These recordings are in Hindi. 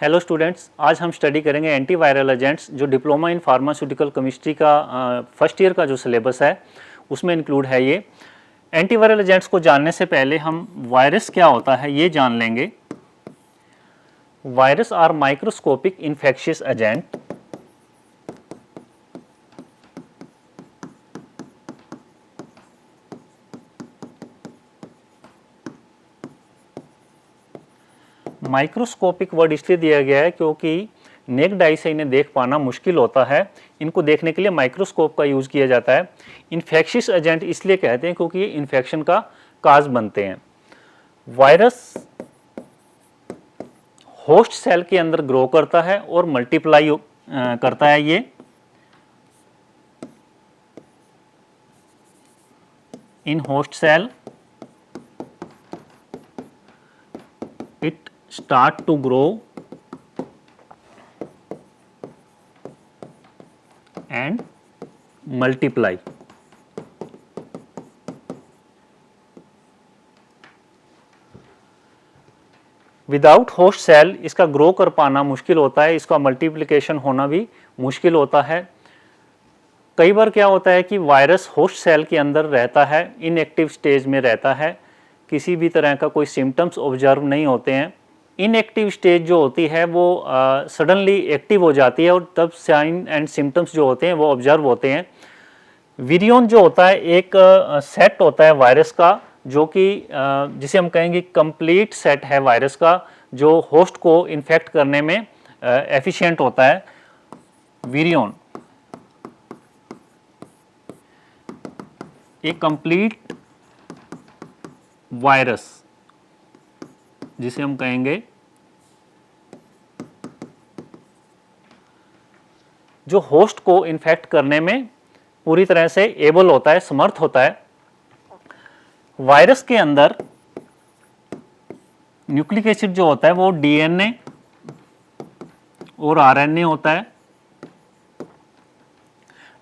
हेलो स्टूडेंट्स, आज हम स्टडी करेंगे एंटीवायरल एजेंट्स जो डिप्लोमा इन फार्मास्यूटिकल केमिस्ट्री का फर्स्ट ईयर का जो सिलेबस है उसमें इंक्लूड है। ये एंटीवायरल एजेंट्स को जानने से पहले हम वायरस क्या होता है ये जान लेंगे। Virus are microscopic infectious agent microscopic word इसलिए दिया गया है क्योंकि नेक्ड आई से इन्हें देख पाना मुश्किल होता है। इनको देखने के लिए माइक्रोस्कोप का यूज़ किया जाता है। इन्फेक्शियस एजेंट इसलिए कहते हैं क्योंकि ये इन्फेक्शन का काज बनते हैं। वायरस होस्ट सेल के अंदर ग्रो करता है और मल्टीप्लाई करता है। ये in host cell it start to grow and multiply. Without host cell इसका ग्रो कर पाना मुश्किल होता है, इसका मल्टीप्लिकेशन होना भी मुश्किल होता है। कई बार क्या होता है कि वायरस होस्ट सेल के अंदर रहता है, इनएक्टिव स्टेज में रहता है, किसी भी तरह का कोई सिम्टम्स ऑब्जर्व नहीं होते हैं। इनएक्टिव स्टेज जो होती है वो सडनली एक्टिव हो जाती है और तब साइन एंड सिम्टम्स जो होते हैं वो ऑब्जर्व होते हैं। विरियन जो होता है एक सेट होता है वायरस का, जो कि जिसे हम कहेंगे कंप्लीट सेट है वायरस का, जो होस्ट को इन्फेक्ट करने में एफिशिएंट होता है। विरियन एक कंप्लीट वायरस जिसे हम कहेंगे जो होस्ट को इन्फेक्ट करने में पूरी तरह से एबल होता है, समर्थ होता है। वायरस के अंदर न्यूक्लिक एसिड जो होता है वो डीएनए और आरएनए होता है।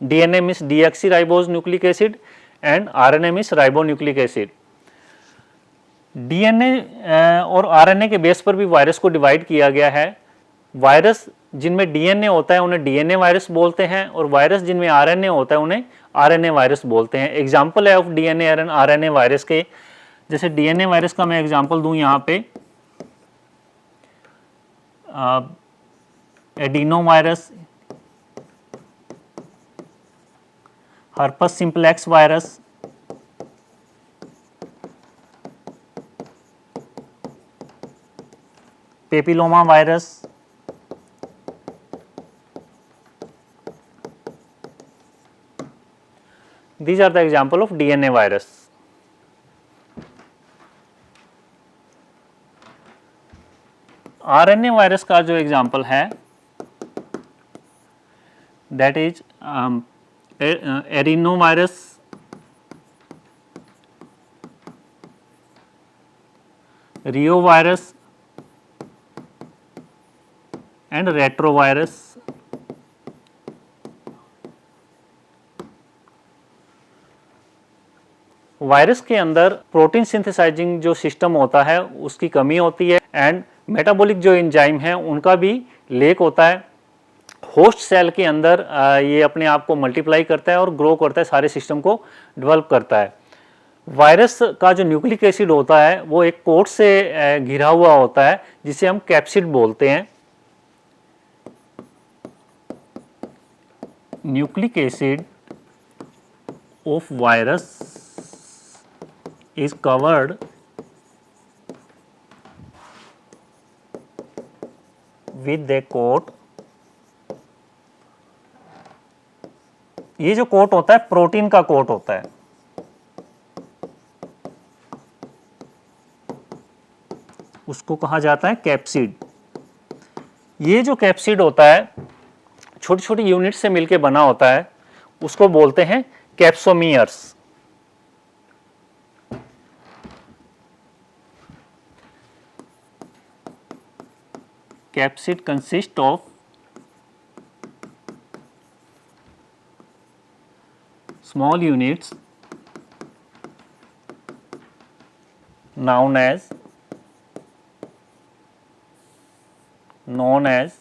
DNA means deoxyribose nucleic acid and RNA means ribonucleic acid. DNA और आरएनए के बेस पर भी वायरस को डिवाइड किया गया है। वायरस जिनमें डीएनए होता है उन्हें डीएनए वायरस बोलते हैं और वायरस जिनमें आरएनए होता है उन्हें आरएनए वायरस बोलते हैं। एग्जाम्पल है of DNA and RNA virus के, जैसे डीएनए वायरस का मैं एग्जाम्पल दूं यहाँ पे, adenovirus, herpes simplex virus, papillomavirus, these are the example of DNA virus. RNA virus का जो एग्जाम्पल है that is arenavirus, reovirus and retrovirus. Virus के अंदर प्रोटीन सिंथेसाइजिंग जो सिस्टम होता है उसकी कमी होती है एंड मेटाबॉलिक जो एंजाइम है उनका भी लेक होता है। होस्ट सेल के अंदर ये अपने आप को मल्टीप्लाई करता है और ग्रो करता है, सारे सिस्टम को डेवलप करता है। वायरस का जो न्यूक्लिक एसिड होता है वो एक कोट से घिरा हुआ होता है जिसे हम कैप्सिड बोलते हैं। Nucleic acid of virus is covered with a coat। ये जो कोट होता है प्रोटीन का कोट होता है। उसको कहा जाता है कैप्सिड। ये जो कैप्सिड होता है छोटी छोटी यूनिट से मिलकर बना होता है, उसको बोलते हैं capsomeres. Capsid consists of small units known as known as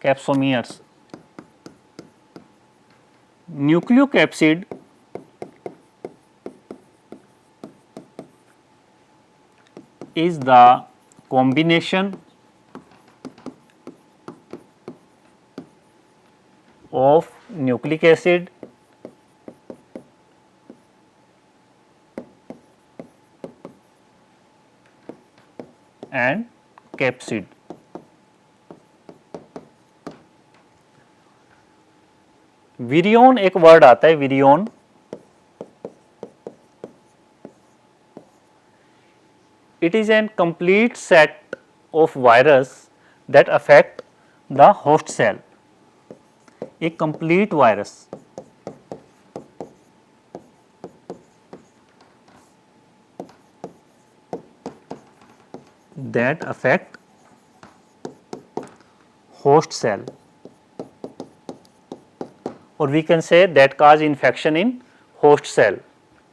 capsomeres. Nucleocapsid is the combination of nucleic acid and capsid. विरियोन एक वर्ड आता है, विरियोन, it is an complete set of virus that affect the host cell. एक complete virus that affect host cell, or we can say that cause infection in host cell.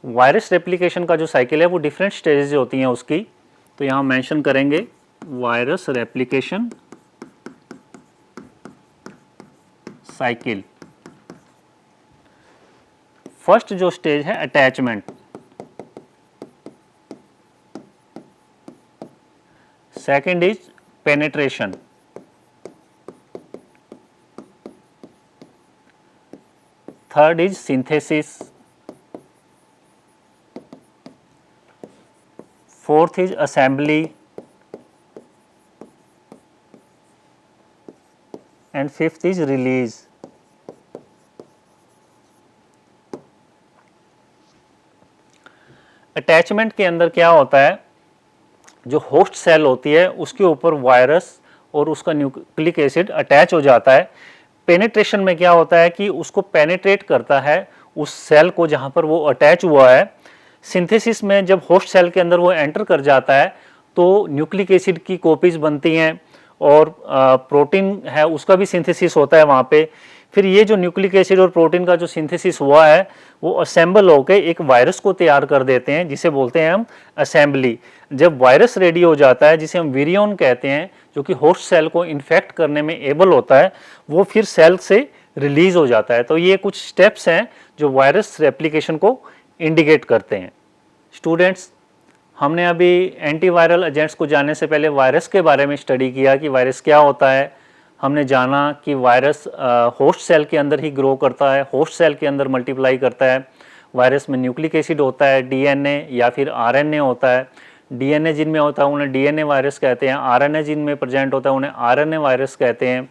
Virus replication का जो साइकिल है वो डिफरेंट स्टेजेस होती हैं उसकी, तो यहाँ मेंशन करेंगे वायरस रेप्लिकेशन साइकिल. फर्स्ट जो स्टेज है attachment, second is penetration, third is synthesis, fourth is assembly and fifth is release. Attachment के अंदर क्या होता है, जो होस्ट सेल होती है उसके ऊपर वायरस और उसका न्यूक्लिक एसिड अटैच हो जाता है. पेनेट्रेशन में क्या होता है कि उसको पेनेट्रेट करता है उस सेल को जहां पर वो अटैच हुआ है. सिंथेसिस में जब होस्ट सेल के अंदर वो एंटर कर जाता है तो न्यूक्लिक एसिड की कॉपीज बनती हैं और प्रोटीन है उसका भी सिंथेसिस होता है वहाँ पे. फिर ये जो न्यूक्लिक एसिड और प्रोटीन का जो सिंथेसिस हुआ है वो असेंबल होकर एक वायरस को तैयार कर देते हैं जिसे बोलते हैं हम असेंबली. जब वायरस रेडी हो जाता है जिसे हम विरियन कहते हैं, जो कि होस्ट सेल को इन्फेक्ट करने में एबल होता है, वो फिर सेल से रिलीज हो जाता है. तो ये कुछ स्टेप्स हैं जो वायरस रेप्लिकेशन को इंडिकेट करते हैं. स्टूडेंट्स, हमने अभी एंटीवायरल एजेंट्स को जानने से पहले वायरस के बारे में स्टडी किया कि वायरस क्या होता है. हमने जाना कि वायरस होस्ट सेल के अंदर ही ग्रो करता है, होस्ट सेल के अंदर मल्टीप्लाई करता है. वायरस में न्यूक्लिक एसिड होता है, डीएनए या फिर आरएनए होता है. डीएनए जिनमें होता है उन्हें डीएनए वायरस कहते हैं, आरएनए जिनमें प्रेजेंट होता है उन्हें आरएनए वायरस कहते हैं.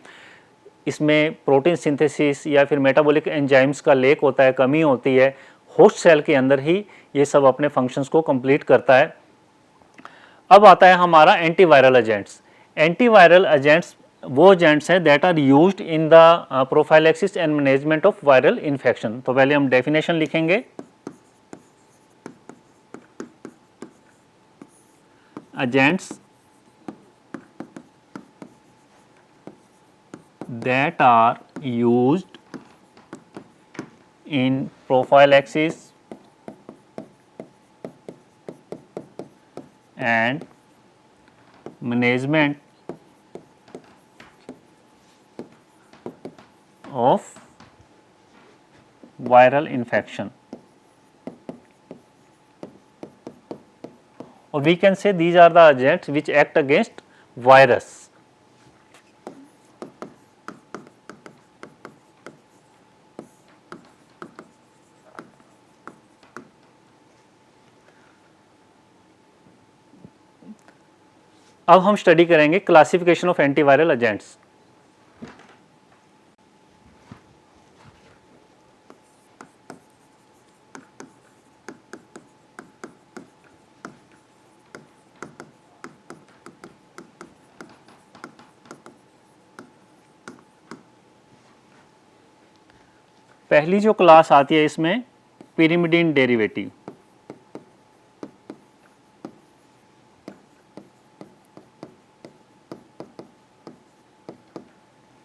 इसमें प्रोटीन सिंथेसिस या फिर मेटाबॉलिक एंजाइम्स का लेक होता है, कमी होती है. होस्ट सेल के अंदर ही ये सब अपने फंक्शंस को कंप्लीट करता है. अब आता है हमारा एंटीवायरल एजेंट्स. एंटीवायरल एजेंट्स वो एजेंट्स हैं that are used in the prophylaxis and management of viral infection. तो पहले हम डेफिनेशन लिखेंगे. Agents that are used in prophylaxis and management of viral infection, or we can say these are the agents which act against virus. अब हम स्टडी करेंगे क्लासिफिकेशन ऑफ एंटीवायरल एजेंट्स. पहली जो क्लास आती है इसमें पिरिमिडीन डेरिवेटिव.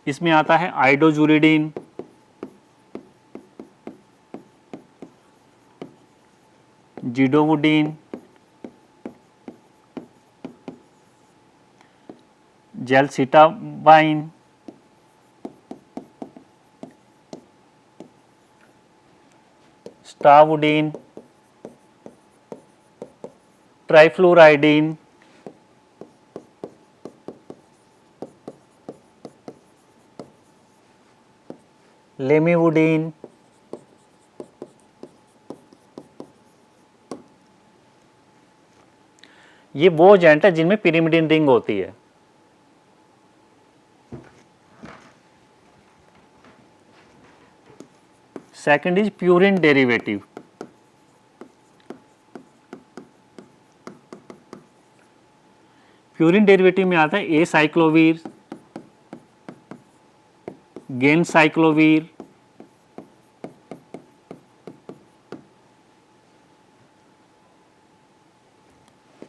इसमें आता है आइडोजुरिडीन, जिडोवुडीन, जेलसिटाबाइन, स्टावुडीन, ट्राइफ्लोराइडीन, लेमिवुडीन, ये वो एजेंट है जिनमें पिरिमिडिन रिंग होती है। Second is purine derivative. Purine derivative में आता है acyclovir, ganciclovir,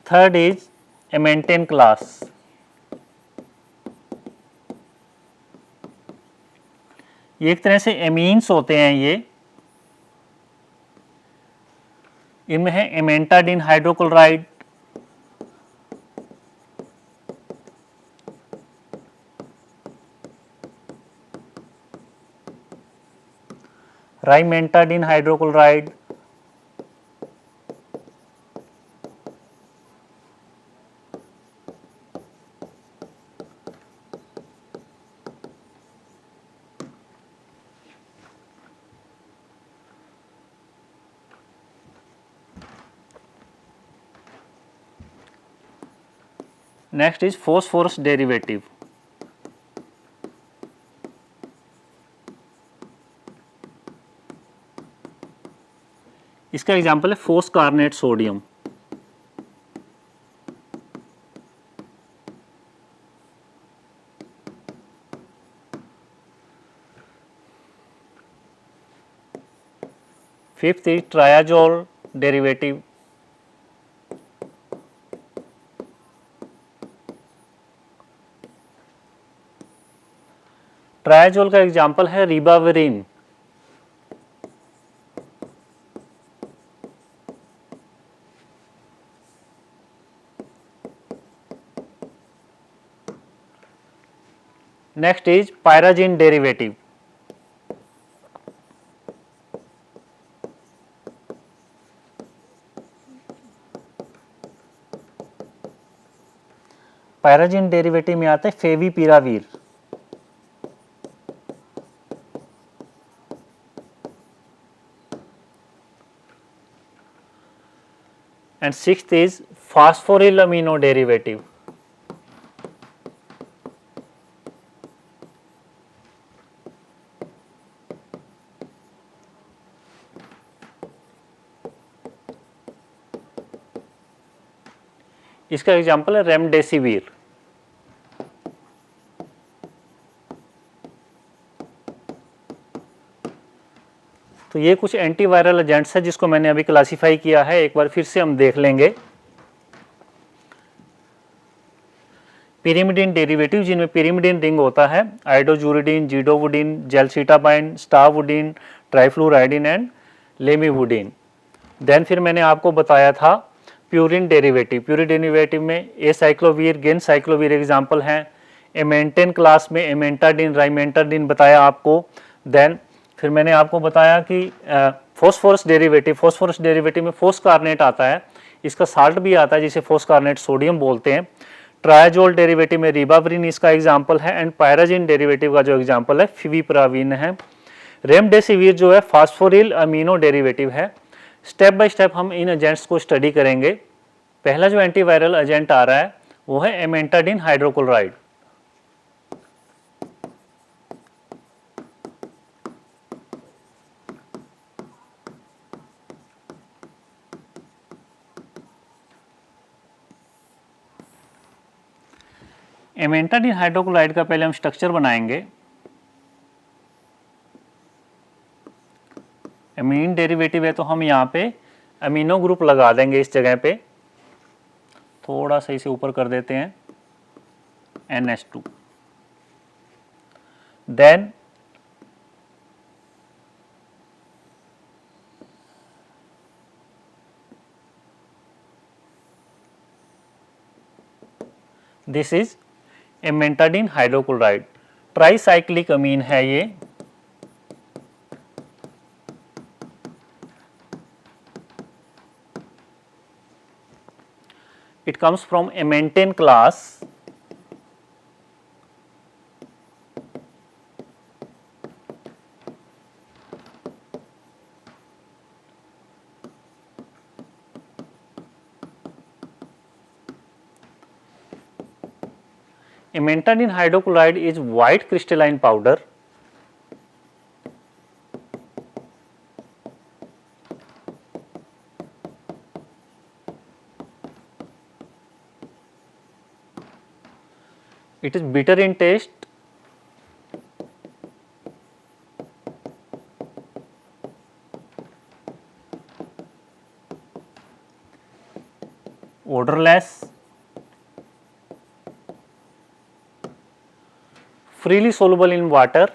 third is amantane class. ये एक तरह से एमीन्स होते हैं, ये इनमें है amantadine hydrochloride, rimantadine hydrochloride, next is phosphorus derivative. इसका एग्जांपल है foscarnet sodium. Fifth is triazole derivative. Triazole का एग्जांपल है ribavirin. Next is pyrazine derivative. Pyrazine derivative में आता है favipiravir. And sixth is phosphoryl amino derivative. इसका एग्जांपल है रेमडेसिविर। तो ये कुछ एंटीवायरल एजेंट्स है जिसको मैंने अभी क्लासिफाई किया है, एक बार फिर से हम देख लेंगे। पिरिमिडिन डेरिवेटिव जिनमें पिरिमिडिन रिंग होता है, आइडोजुरिडीन, जीडोवुडीन, जेलसिटाबाइन, स्टावुडीन, ट्राइफ्लोराइडीन एंड लेमिवुडीन। देन फिर मैंने आपको बताया था प्यूरिन डेरिवेटिव। प्यूरिन डेरिवेटिव में ए साइक्लोवीर, गेन साइक्लोवीर एग्जाम्पल हैं। एमेंटेन क्लास में एमेंटाडिन, राइमेंटाडिन बताया आपको। देन फिर मैंने आपको बताया कि फॉस्फोरस डेरिवेटिव में फोस्कारनेट आता है, इसका साल्ट भी आता है जिसे फोस्कारनेट सोडियम बोलते हैं। ट्रायाजोल डेरिवेटिव में रिबाविरिन इसका एग्जाम्पल है एंड पायराजिन डेरिवेटिव का जो एग्जाम्पल है फेविपिरावीन है। रेमडेसिविर जो है फास्फोरिल अमीनो डेरिवेटिव है। स्टेप बाय स्टेप हम इन एजेंट्स को स्टडी करेंगे। पहला जो एंटीवायरल एजेंट आ रहा है वो है एमेंटाडिन हाइड्रोक्लोराइड। एमेंटाडिन हाइड्रोक्लोराइड का पहले हम स्ट्रक्चर बनाएंगे। एमीन डेरिवेटिव है तो हम यहाँ पे अमीनो ग्रुप लगा देंगे इस जगह पे, थोड़ा सा इसे ऊपर कर देते हैं NH2। Then this is amantadine hydrochloride tricyclic amine है ये। It comes from amantane class. Amantadine hydrochloride is white crystalline powder. It is bitter in taste. Odorless. Freely soluble in water.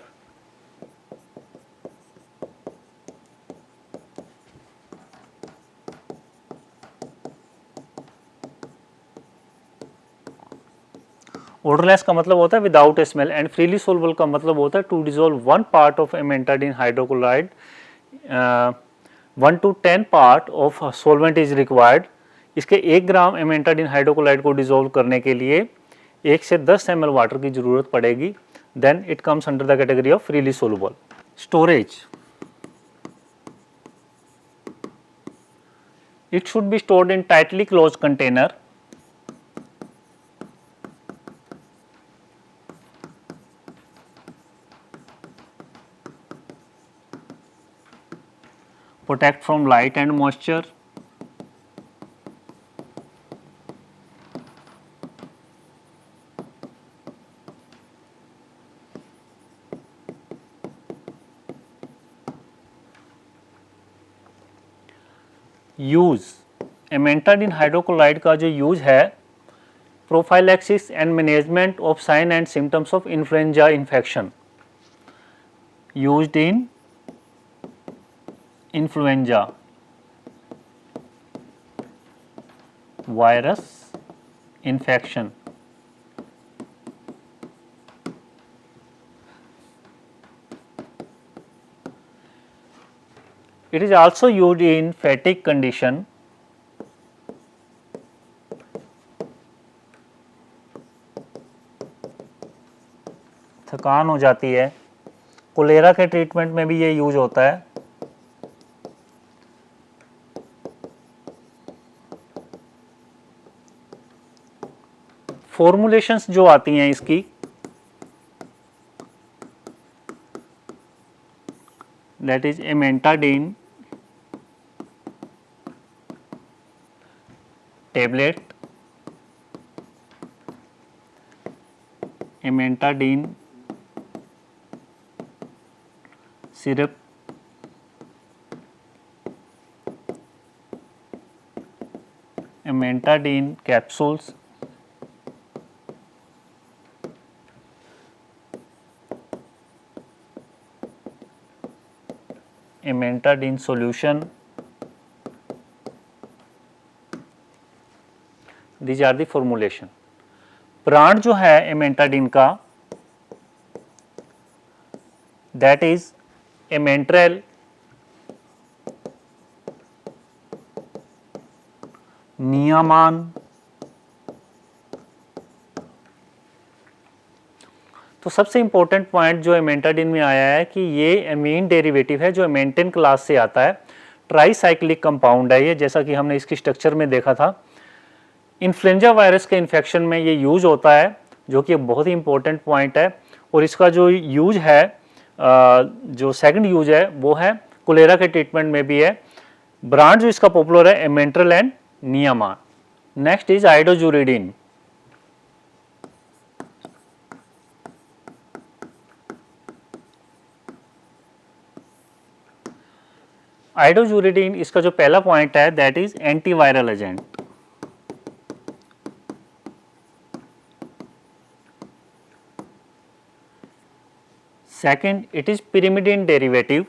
Odorless का मतलब होता है without smell and freely soluble का मतलब होता है to dissolve 1 part of amantadine hydrochloride 1 to 10 part of solvent is required. इसके 1 ग्राम एमेंटाडिन हाइड्रोक्लोराइड को डिजोल्व करने के लिए 1 से 10 ml वाटर की जरूरत पड़ेगी। Then it comes under the category of freely soluble. Storage, it should be stored in tightly closed container. Protect from light and moisture. Use, amantadine hydrochloride का जो यूज है prophylaxis and management of sign and symptoms of influenza infection. Used in influenza virus infection. It is also used in fatigue condition. थकान हो जाती है, कोलेरा के ट्रीटमेंट में भी ये यूज होता है। फॉर्मुलेशंस जो आती हैं इसकी, that is amantadine tablet, amantadine syrup, amantadine capsules, amantadine solution. These are the formulation. Brand जो है एमेंटाडिन का that is Ementrel, नियामान। तो सबसे इंपॉर्टेंट पॉइंट जो एमेंटाडिन में आया है कि ये एमीन डेरिवेटिव है जो एमेंटेन क्लास से आता है, ट्राईसाइक्लिक कंपाउंड है ये, जैसा कि हमने इसकी स्ट्रक्चर में देखा था। इन्फ्लुएंजा वायरस के इन्फेक्शन में ये यूज होता है, जो कि एक बहुत ही इंपॉर्टेंट पॉइंट है। और इसका जो यूज है, जो सेकंड यूज है वो है कोलेरा के ट्रीटमेंट में भी है। ब्रांड जो इसका पॉपुलर है एमेंट्रल एंड नियामान। Next is idoxuridine. आइडोजुरिडिन इसका जो पहला पॉइंट है that is antiviral agent. Second, it is pyrimidine derivative.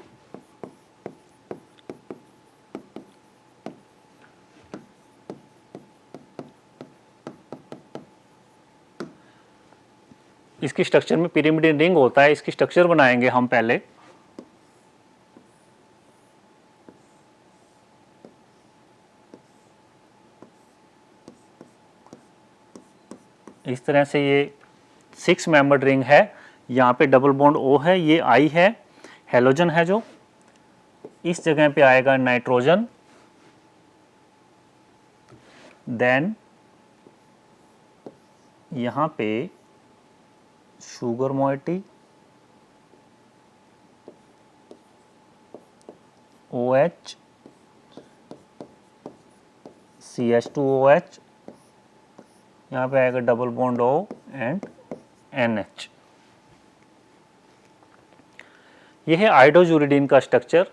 इसकी स्ट्रक्चर में पिरिमिडीन रिंग होता है, इसकी स्ट्रक्चर बनाएंगे हम पहले। इस तरह से ये 6 मेंबर्ड रिंग है, यहाँ पे डबल बॉन्ड O है, ये I है, हेलोजन है जो, इस जगह पे आएगा नाइट्रोजन, देन यहाँ पे शुगर मोइटी, OH, CH2OH, यहाँ पे आएगा double bond O and NH। यह है आइडोजुरिडीन का स्ट्रक्चर।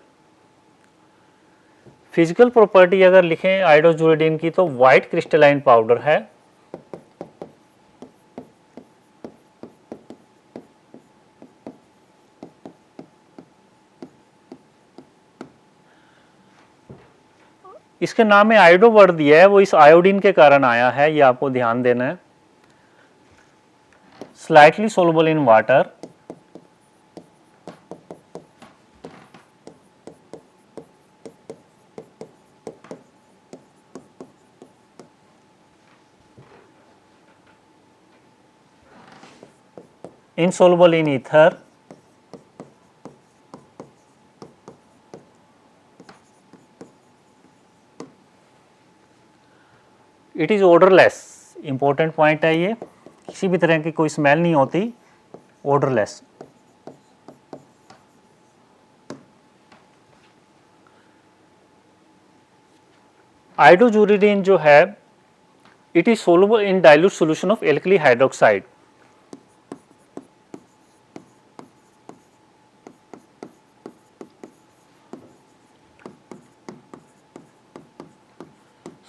फिजिकल प्रॉपर्टी अगर लिखें आइडोजुरिडीन की तो वाइट क्रिस्टलाइन पाउडर है, इसके नाम में आयोडो वर्ड दिया है, वो इस आयोडीन के कारण आया है, ये आपको ध्यान देना है। Slightly soluble in water, insoluble in ether, it is odourless. Important point है ये, किसी भी तरह की कोई स्मेल नहीं होती, ओडरलेस। आइडोजुरिडीन जो है, it is soluble in dilute solution of alkali hydroxide.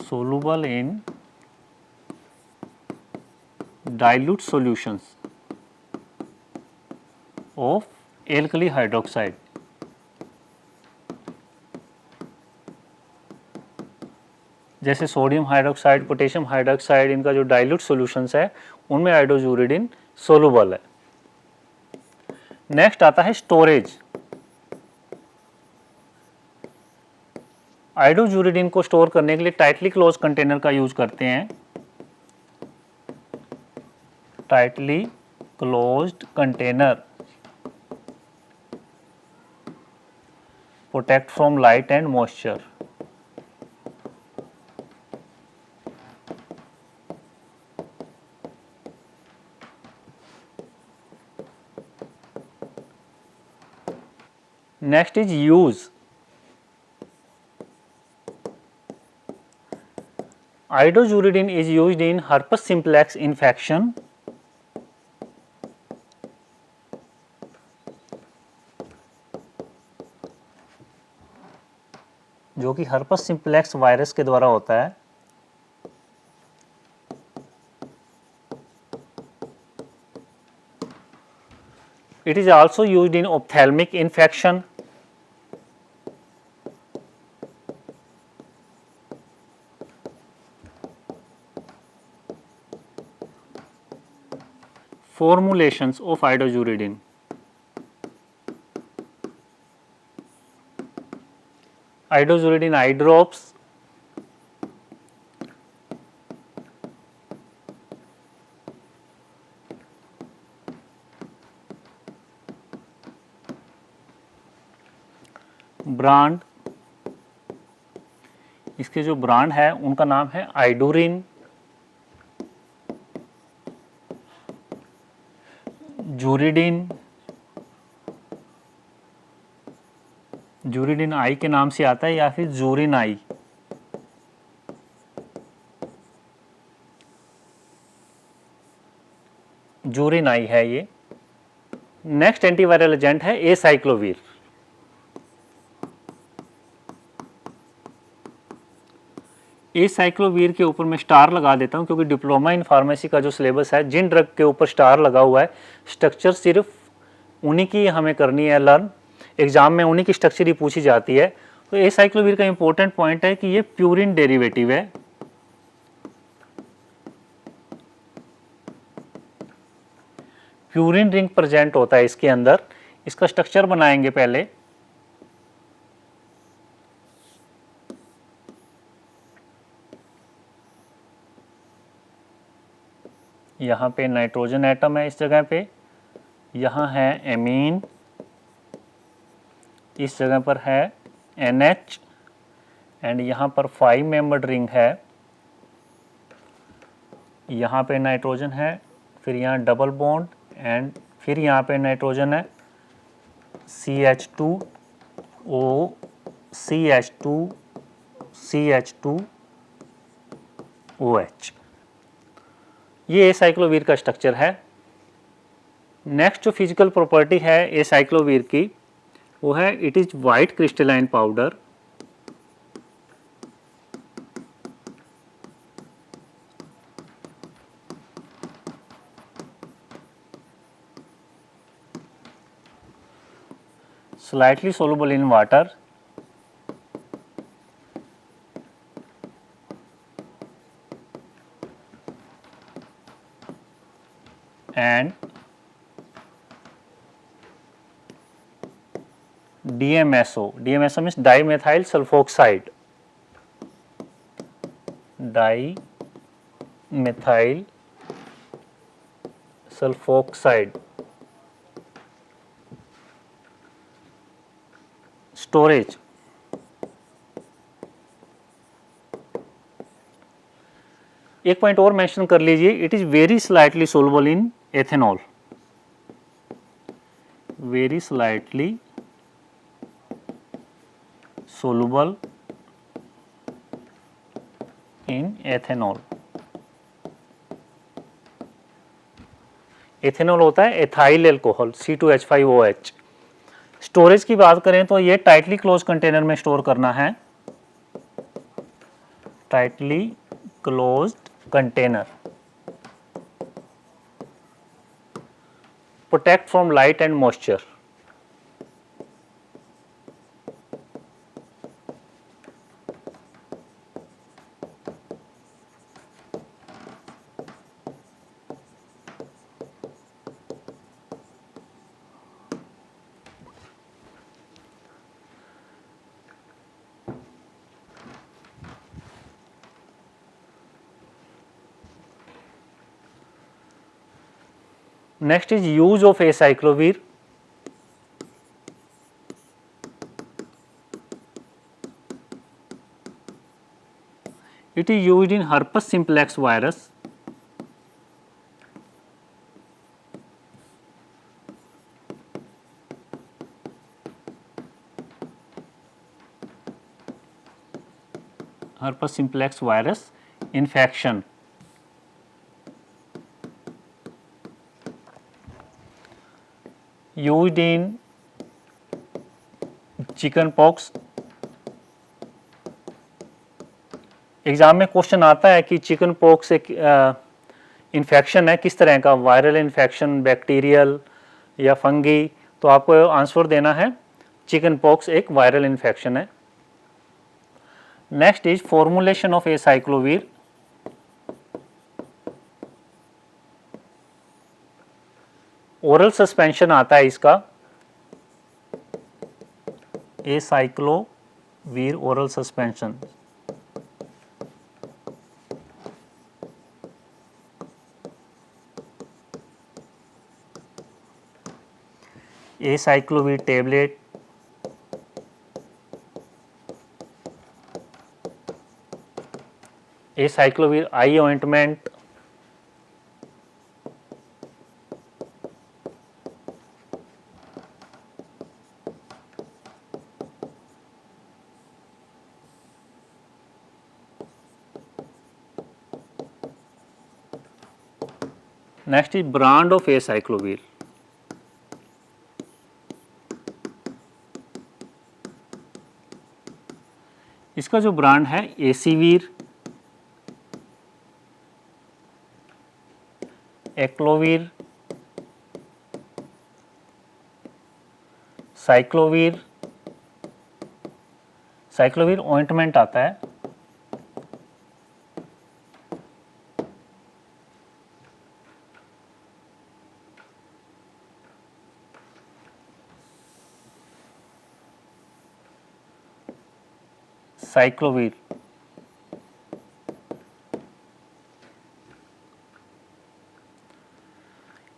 soluble in dilute solutions of alkali hydroxide। जैसे सोडियम हाइड्रोक्साइड, पोटेशियम हाइड्रोक्साइड, इनका जो डाइल्यूट सॉल्यूशंस है उनमें आइडोजुरिडीन सोलुबल है। नेक्स्ट आता है स्टोरेज। आइडोजुरिडीन को स्टोर करने के लिए टाइटली क्लोज कंटेनर का यूज करते हैं। Tightly closed container protect from light and moisture. Next is use. Idojuridine is used in herpes simplex infection, जो कि herpes simplex वायरस के द्वारा होता है। It is also used in ophthalmic infection, formulations of idojuridine। Idojuridine eye drops, brand, इसके जो ब्रांड है उनका नाम है आइडोरिन, जूरिडीन, जूरिडीन आई के नाम से आता है या फिर जूरिन आई। जूरिन आई है ये। नेक्स्ट एंटीवायरल एजेंट है एसाइक्लोवीर। एसाइक्लोवीर के ऊपर मैं स्टार लगा देता हूं क्योंकि डिप्लोमा इन फार्मेसी का जो सिलेबस है, जिन ड्रग के ऊपर स्टार लगा हुआ है, स्ट्रक्चर सिर्फ उन्हीं की हमें करनी है लर्न, एग्जाम में उन्हीं की स्ट्रक्चर ही पूछी जाती है। तो एसाइक्लोवीर का इंपॉर्टेंट पॉइंट है कि ये प्यूरिन डेरिवेटिव है। प्यूरिन रिंग प्रेजेंट होता है इसके अंदर। इसका स्ट्रक्चर बनाएंगे पहले। यहाँ पे नाइट्रोजन एटम है इस जगह पे, यहाँ है एमीन, इस जगह पर है NH, एंड यहाँ पर 5 मेंबर्ड रिंग है। यहाँ पे नाइट्रोजन है, फिर यहाँ डबल बॉन्ड, एंड फिर यहाँ पे नाइट्रोजन है CH2O, CH2, CH2OH। ये एसाइक्लोवीर का स्ट्रक्चर है। नेक्स्ट जो फिजिकल प्रॉपर्टी है एसाइक्लोवीर की, वो है it is white crystalline powder. slightly soluble in water and DMSO. DMSO means dimethyl sulfoxide. Dimethyl sulfoxide. Storage, एक पॉइंट और मेंशन कर लीजिए, it is very slightly soluble in ethanol. Very slightly soluble in ethanol. Ethanol होता है एथाइल एल्कोहल C2H5OH। स्टोरेज की बात करें तो ये टाइटली क्लोज कंटेनर में स्टोर करना है। Tightly closed container, protect from light and moisture. Next is use of acyclovir. It is used in herpes simplex virus. Herpes simplex virus infection. Used in chicken pox. Exam में क्वेश्चन आता है कि चिकन पॉक्स एक इन्फेक्शन है, किस तरह का, वायरल इन्फेक्शन, बैक्टीरियल या फंगी, तो आपको आंसर देना है चिकन पॉक्स एक वायरल इन्फेक्शन है। Next is formulation of acyclovir. Oral suspension आता है इसका, acyclovir oral suspension. Acyclovir tablet, acyclovir eye ointment, next is brand of acyclovir. इसका जो ब्रांड है Acivir, Aclovir, Cyclovir. Cyclovir ointment आता है, साइक्लोवीर।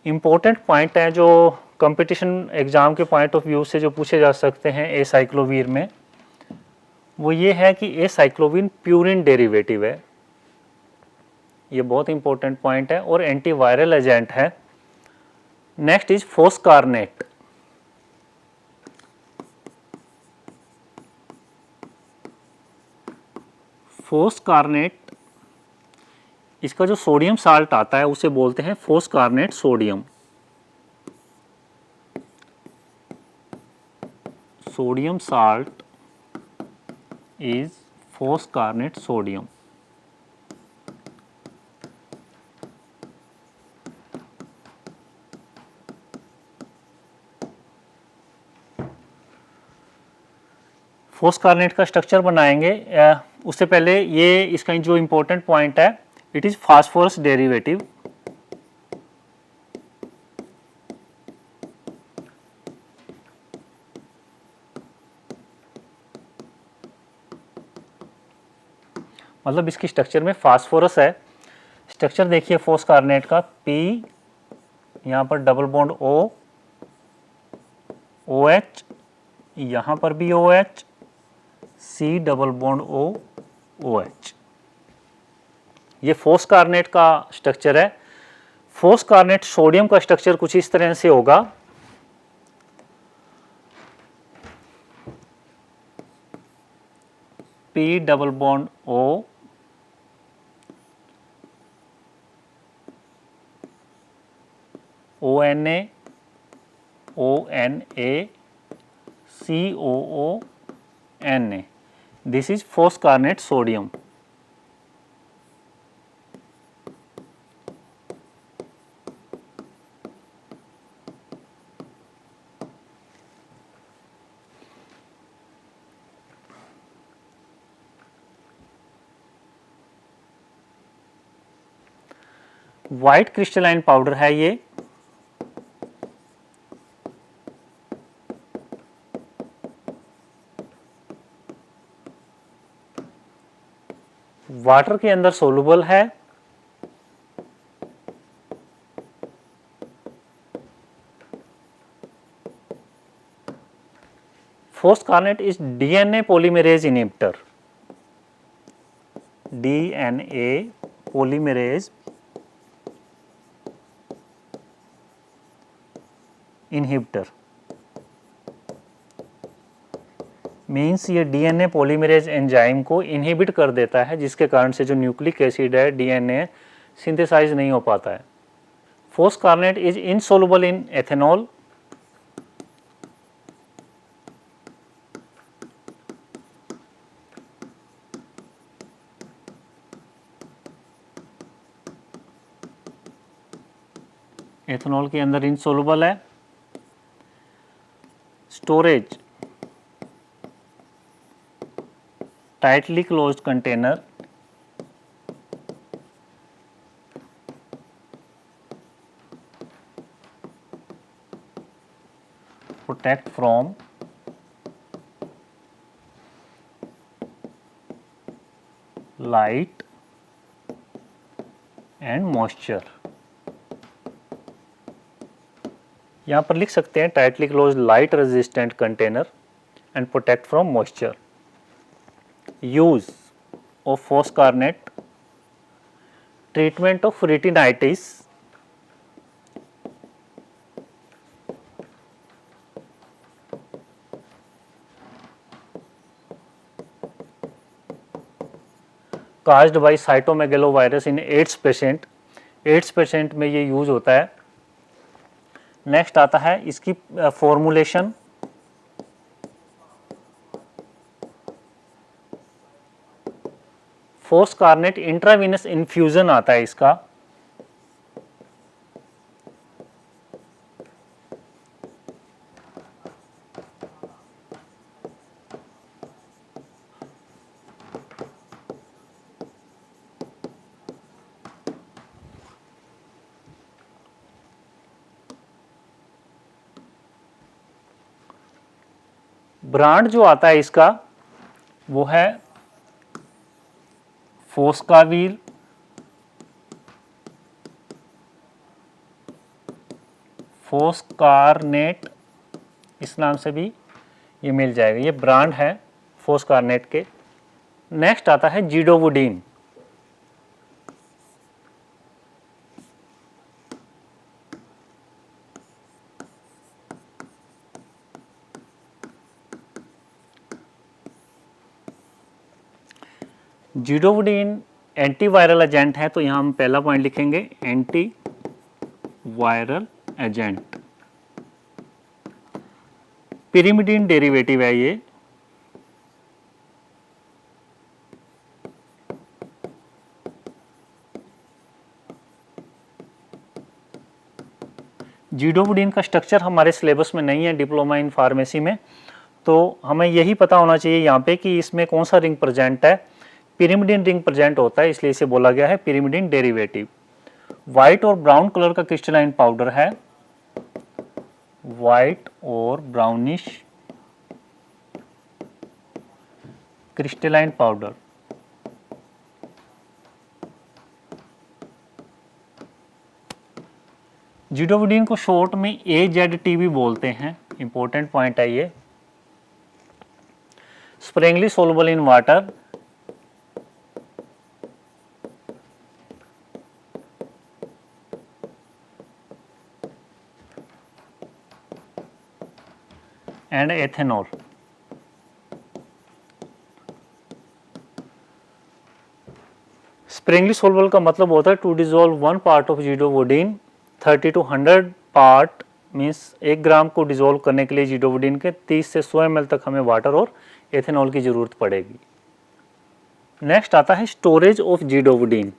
इम्पोर्टेंट पॉइंट है जो कंपटीशन एग्जाम के पॉइंट ऑफ व्यू से जो पूछे जा सकते हैं ए साइक्लोवीर में, वो ये है कि ए साइक्लोवीन प्यूरिन डेरिवेटिव है, ये बहुत इंपॉर्टेंट पॉइंट है, और एंटीवायरल एजेंट है। Next is foscarnet. फोस्कारनेट, इसका जो सोडियम साल्ट आता है उसे बोलते हैं foscarnet sodium. Sodium salt is foscarnet sodium. Foscarnet का स्ट्रक्चर बनाएंगे, उससे पहले ये इसका जो इंपॉर्टेंट पॉइंट है, इट इज फास्फोरस डेरिवेटिव। मतलब इसकी स्ट्रक्चर में फास्फोरस है। स्ट्रक्चर देखिए फोस्कारनेट का, P, यहाँ पर डबल बॉन्ड O, OH, यहाँ पर भी OH, C double bond O, OH। ये फोस्कारनेट का स्ट्रक्चर है। फोस्कारनेट सोडियम का स्ट्रक्चर कुछ इस तरह से होगा। P double bond O, ONA, ONA, COO, Na। This is foscarnet sodium. White crystalline powder है ये। वाटर के अंदर सोलुबल है। Foscarnet is DNA polymerase inhibitor. DNA polymerase inhibitor means ये डीएनए पॉलीमरेज एंजाइम को इनहिबिट कर देता है, जिसके कारण से जो न्यूक्लिक एसिड है डीएनए सिंथेसाइज नहीं हो पाता है। Foscarnet is insoluble in ethanol. Ethanol के अंदर इनसोलुबल है। Storage, tightly closed container, protect from light and moisture. यहां पर लिख सकते हैं tightly closed light resistant container and protect from moisture. Use of foscarnet, treatment of retinitis, caused by cytomegalovirus in AIDS patient. AIDS patient में ये यूज होता है। नेक्स्ट आता है इसकी फॉर्मुलेशन। फोस्कारनेट इंट्रावीनस इन्फ्यूजन आता है इसका। ब्रांड जो आता है इसका वो है फोस्कावीर, फोस्कारनेट, इस नाम से भी ये मिल जाएगा, ये ब्रांड है फोस्कारनेट के। नेक्स्ट आता है जीडोवुडीन। जीडोवुडीन एंटीवायरल एजेंट है, तो यहाँ हम पहला पॉइंट लिखेंगे anti viral agent. Pyrimidine derivative है ये। जीडोवुडीन का स्ट्रक्चर हमारे सिलेबस में नहीं है डिप्लोमा इन फार्मेसी में, तो हमें यही पता होना चाहिए यहाँ पे कि इसमें कौन सा रिंग प्रेजेंट है। पिरिमिडीन रिंग प्रेजेंट होता है, इसलिए इसे बोला गया है पिरिमिडीन डेरिवेटिव। व्हाइट और ब्राउन कलर का क्रिस्टलाइन पाउडर है, व्हाइट और ब्राउनिश क्रिस्टलाइन पाउडर। जीडोवुडीन को शॉर्ट में AZT भी बोलते हैं, इंपॉर्टेंट पॉइंट है ये। Sparingly soluble in water, and ethanol. Sparingly soluble का मतलब होता है to dissolve 1 part of zidovudine 30 to 100 part, means 1 gram को डिजोल्व करने के लिए जीडोवुडीन के 30 से 100 ml तक हमें वाटर और एथेनॉल की जरूरत पड़ेगी। नेक्स्ट आता है storage of zidovudine.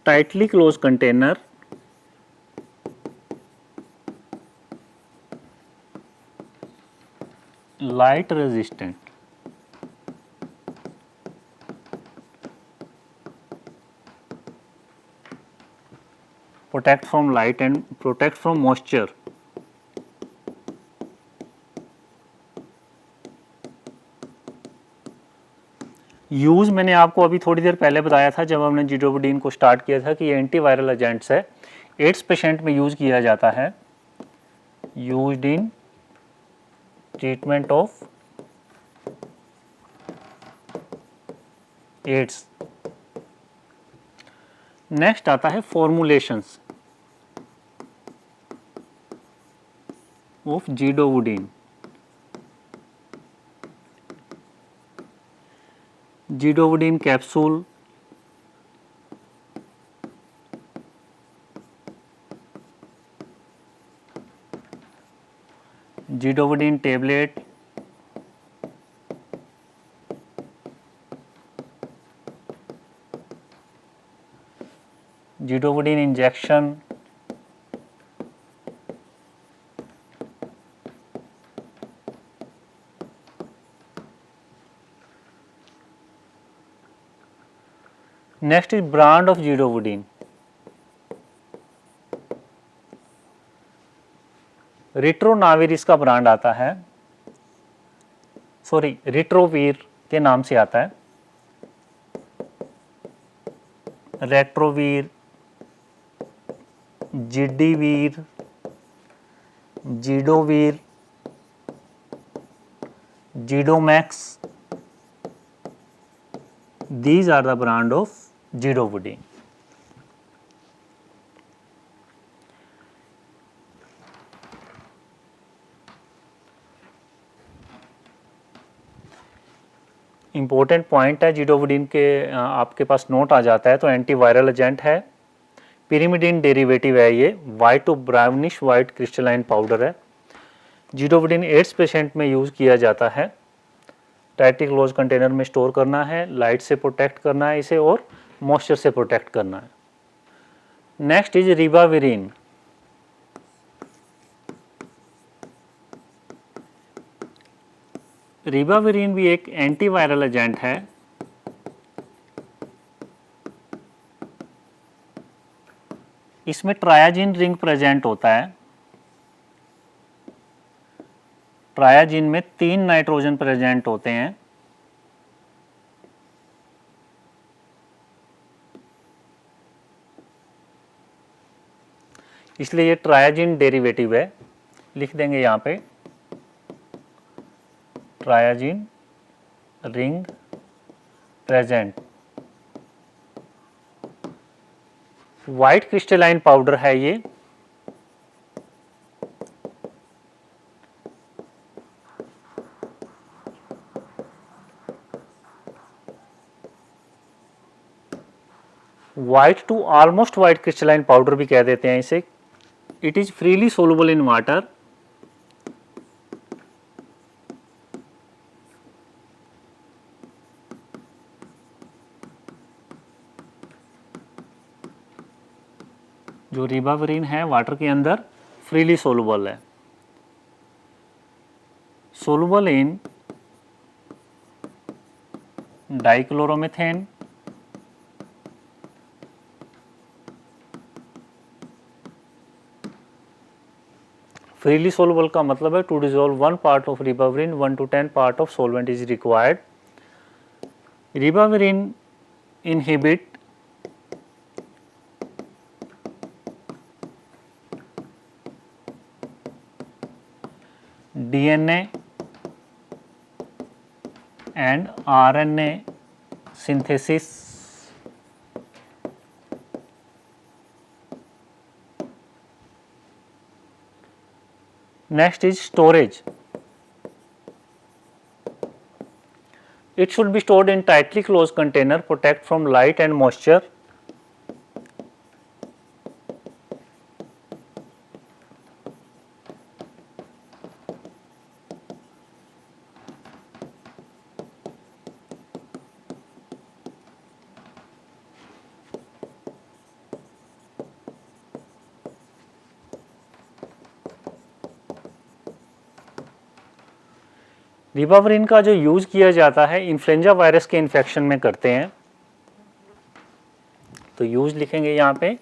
Tightly close container, light resistant, protect from light and protect from moisture। Use मैंने आपको अभी थोड़ी देर पहले बताया था जब हमने जीडोवुडीन को स्टार्ट किया था कि ये एंटीवायरल एजेंट्स है। एड्स पेशेंट में यूज किया जाता है, used in treatment of AIDS. Next आता है formulations of zidovudine. Zidovudine capsule, zidovudine tablet, zidovudine injection, next is brand of zidovudine. Ritonavir इसका ब्रांड आता है, सॉरी रिट्रोवीर के नाम से आता है। Retrovir, Zidivir, Zidovir, Zidomax, these are the brand of zidovudine. Important point है जीडोवुडीन के, आपके पास नोट आ जाता है तो एंटीवायरल एजेंट है, पिरिमिडीन डेरिवेटिव है, ये white to brownish white crystalline powder है। जीडोवुडीन एड्स पेशेंट में यूज किया जाता है। टाइटली क्लोज कंटेनर में स्टोर करना है, लाइट से प्रोटेक्ट करना है इसे और मॉइस्चर से प्रोटेक्ट करना है। Next is ribavirin. रिबाविरिन भी एक एंटीवायरल एजेंट है। इसमें ट्रायाजीन रिंग प्रेजेंट होता है। ट्रायाजीन में 3 नाइट्रोजन प्रेजेंट होते हैं। इसलिए ये ट्रायाजीन डेरिवेटिव है, लिख देंगे यहाँ पे triazine ring present. White crystalline powder है ये। White to almost white crystalline powder भी कह देते हैं इसे। It is freely soluble in water. जो रिबाविरिन है वाटर के अंदर फ्रीली सोलुबल है। Soluble in dichloromethane, freely soluble का मतलब है to dissolve 1 part of ribavirin 1 to 10 part of solvent is required. Ribavirin inhibit DNA and RNA synthesis. Next is storage. It should be stored in tightly closed container, protect from light and moisture. Ribavirin का जो यूज किया जाता है इन्फ्लुएंजा वायरस के इन्फेक्शन में करते हैं, तो यूज लिखेंगे यहाँ पे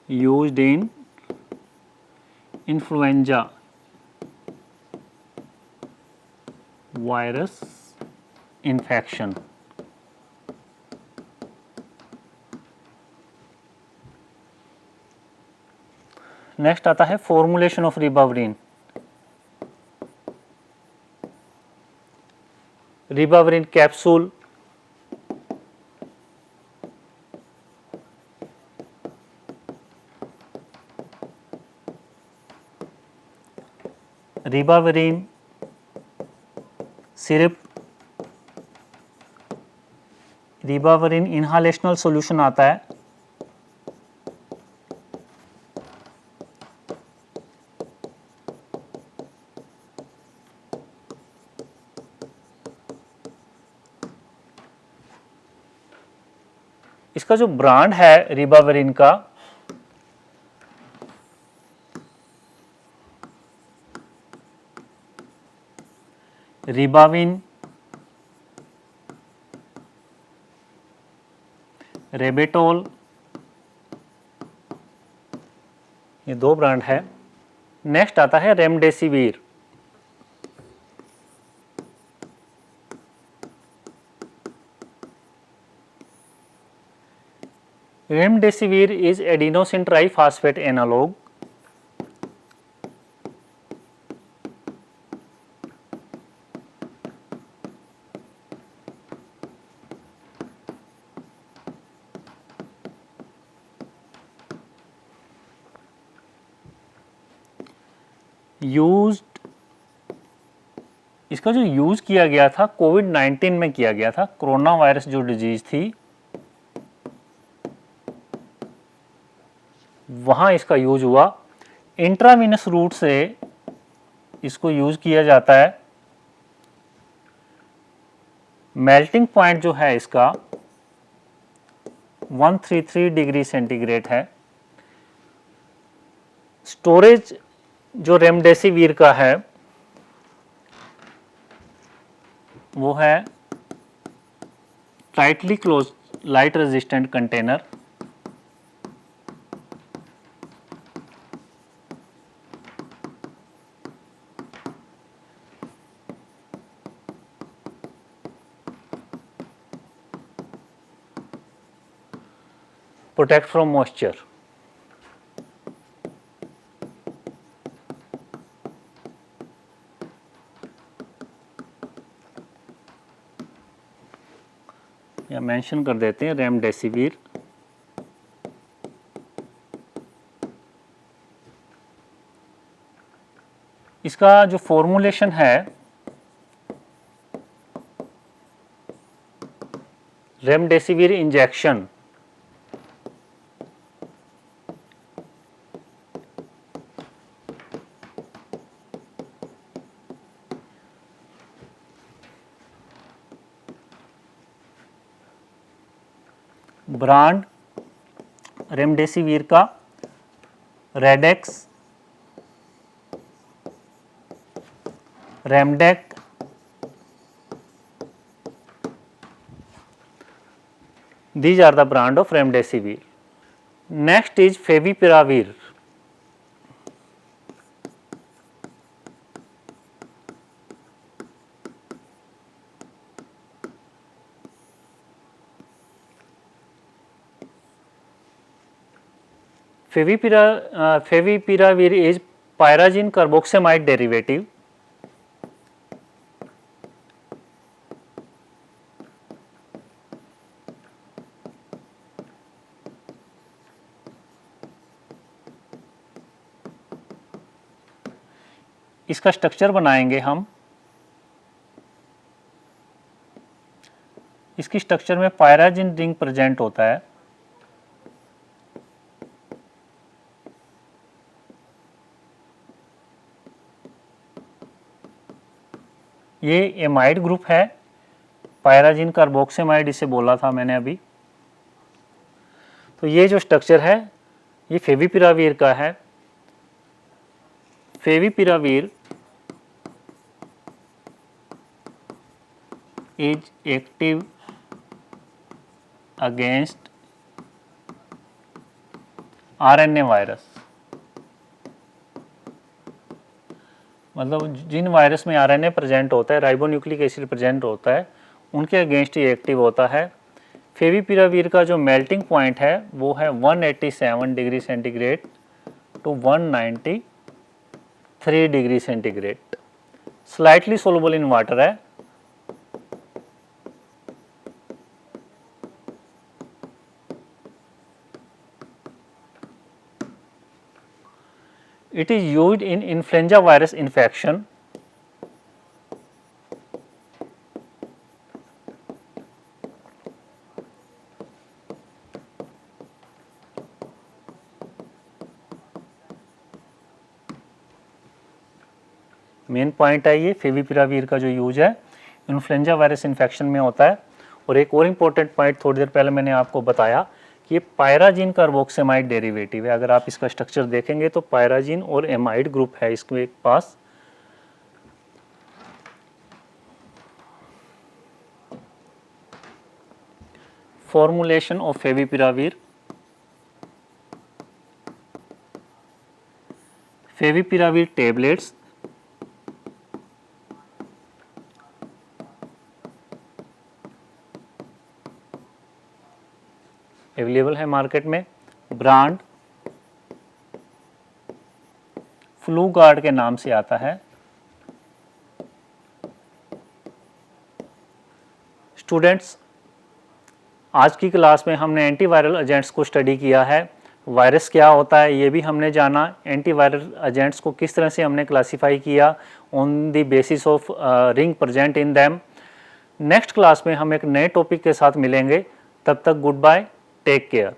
used in influenza virus infection. Next आता है formulation of ribavirin. Ribavirin capsule, ribavirin syrup, ribavirin inhalational solution आता है, इसका जो ब्रांड है रिबाविरिन का रिबाविन, रेबेटोल, ये 2 ब्रांड है। नेक्स्ट आता है remdesivir. Remdesivir is adenosine triphosphate analog. Used, इसका जो यूज किया गया था कोविड-19 में किया गया था। कोरोना वायरस जो डिजीज थी वहाँ इसका यूज हुआ। इंट्रावीनस रूट से इसको यूज किया जाता है। मेल्टिंग पॉइंट जो है इसका 133 डिग्री सेंटीग्रेड है। स्टोरेज जो रेमडेसिविर का है वो है tightly closed light resistant container protect from moisture. या मेंशन कर देते हैं रेमडेसिविर। इसका जो फॉर्मूलेशन है रेमडेसिविर इंजेक्शन ब्रांड रेमडेसिविर का रेडेक्स, रेमडेक, these are the brand of remdesivir. Next is favipiravir. Favipiravir is pyrazine carboxamide derivative. इसका स्ट्रक्चर बनाएंगे हम। इसकी स्ट्रक्चर में पायराजिन रिंग प्रेजेंट होता है। ये एमाइड ग्रुप है, पायराजिन कार्बोक्सिमाइड इसे बोला था मैंने अभी। तो ये जो स्ट्रक्चर है ये फेविपिरावीर का है। Favipiravir is active against RNA virus. मतलब जिन वायरस में RNA प्रेजेंट होता है, राइबोन्यूक्लिक एसिड प्रेजेंट होता है, उनके अगेंस्ट ये एक्टिव होता है। फेविपिरावीर का जो मेल्टिंग पॉइंट है वो है 187 degree centigrade to 193 degree centigrade. Slightly soluble in water है। It is used in influenza virus infection. Main point है ये फेविपिरावीर का जो यूज है इन्फ्लुएंजा वायरस इन्फेक्शन में होता है। और एक और इम्पोर्टेंट पॉइंट थोड़ी देर पहले मैंने आपको बताया कि ये पायराजिन कार्बोक्सिमाइड डेरिवेटिव है। अगर आप इसका स्ट्रक्चर देखेंगे तो पायराजिन और एमाइड ग्रुप है इसके पास। Formulation of favipiravir. Favipiravir tablets available है मार्केट में। ब्रांड फ्लू गार्ड के नाम से आता है। स्टूडेंट्स, आज की क्लास में हमने एंटीवायरल एजेंट्स को स्टडी किया है। वायरस क्या होता है ये भी हमने जाना। एंटीवायरल एजेंट्स को किस तरह से हमने क्लासिफाई किया on the basis of ring present in them. Next class में हम एक नए टॉपिक के साथ मिलेंगे। तब तक गुड बाय, टेक केयर।